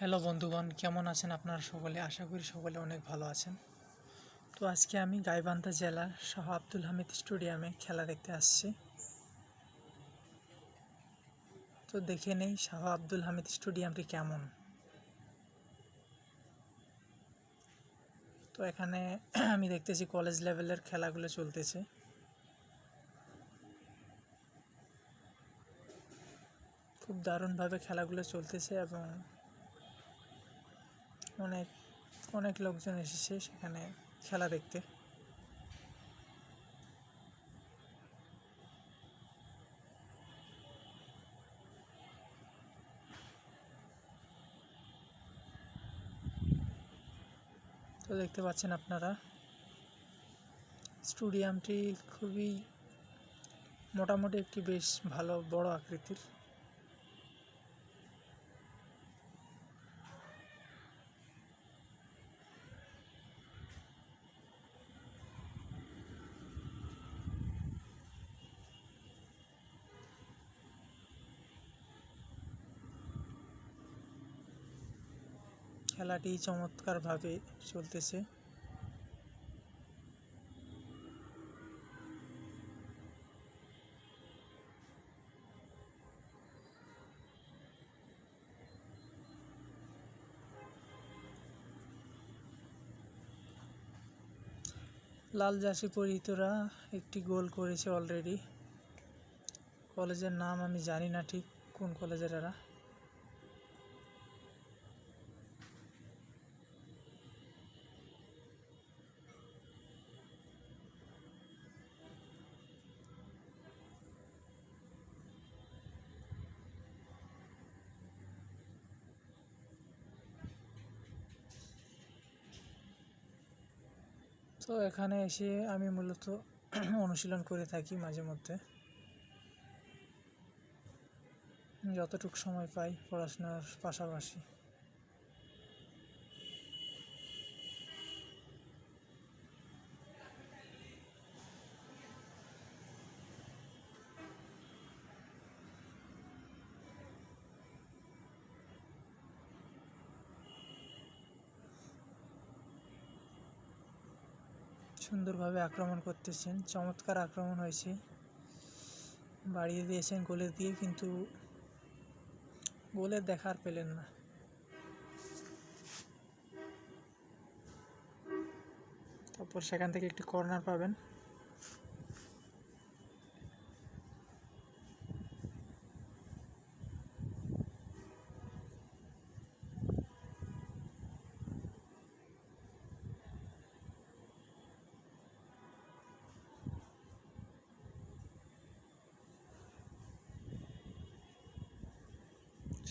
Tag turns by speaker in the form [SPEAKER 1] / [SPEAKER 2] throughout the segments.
[SPEAKER 1] Hello বন্ধুগণ, কেমন আছেন আপনারা সকলে? আশা করি সকলে অনেক ভালো আছেন। তো আজকে আমি গাইবান্ধা জেলার শাহ আব্দুল হামিদ স্টেডিয়ামে খেলা দেখতে আসছি। তো দেখে নেই শাহ আব্দুল হামিদ স্টেডিয়ামটি কেমন। তো এখানে আমি দেখতেছি কলেজ লেভেলের খেলাগুলো চলতেছে। খুব দারুণভাবে খেলাগুলো চলতেছে এবং অনেক অনেক লোকজন এসেছে সেখানে খেলা দেখতে। তো দেখতে পাচ্ছেন আপনারা স্টেডিয়ামটি খুবই মোটামুটি একটি বেশ ভালো বড় আকৃতির। খেলাটি চমৎকারভাবে চলতেছে। লাল জার্সি পরিহিতরা একটি গোল করেছে অলরেডি। কলেজের নাম আমি জানি না ঠিক কোন কলেজের এরা। তো এখানে এসে আমি মূলত অনুশীলন করে থাকি মাঝে মধ্যে, যতটুকু সময় পাই পড়াশোনার পাশাপাশি। সুন্দরভাবে আক্রমণ করতেছেন, চমৎকার আক্রমণ হয়েছে, বাড়িয়ে দিয়েছেন গোলের দিয়ে, কিন্তু গোলের দেখা আর পেলেন না। তারপর সেখান থেকে একটি কর্নার পাবেন।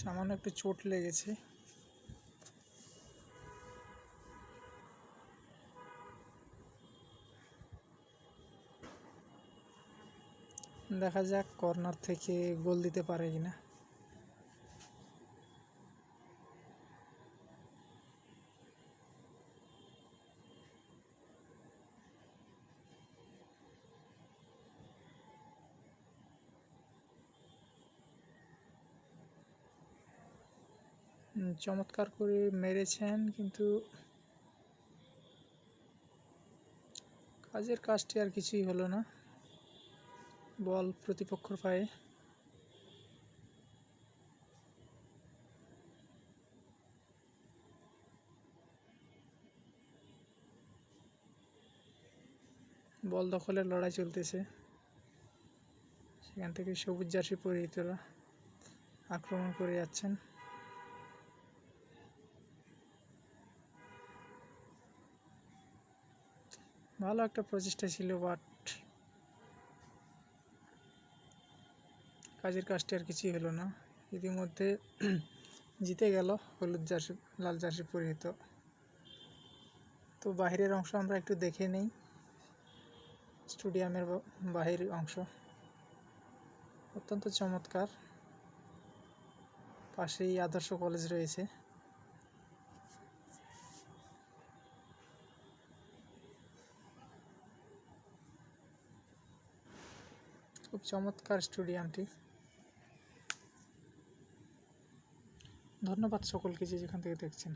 [SPEAKER 1] সামান্য একটু চোট লেগেছে। দেখা যাক কর্নার থেকে গোল দিতে পারে কিনা। চমৎকার করে মেরেছেন, কিন্তু কাজের কাজটি আর কিছুই হলো না। বল প্রতিপক্ষের পায়ে। বল দখলের লড়াই চলতেছে। সেখান থেকে সবুজ জার্সি পরিহিতরা আক্রমণ করে যাচ্ছেন। ভালো একটা প্রচেষ্টা ছিল, বাট কাজের কাজটি আর কিছুই হলো না। ইতিমধ্যে জিতে গেল হলুদ জার্সি লাল জার্সি পরিহিত। তো বাহিরের অংশ আমরা একটু দেখে নেই। স্টেডিয়ামের বাহিরের অংশ অত্যন্ত চমৎকার। পাশেই আদর্শ কলেজ রয়েছে। খুব চমৎকার স্টেডিয়ামটি। ধন্যবাদ সকলকে যে যেখান থেকে দেখছেন।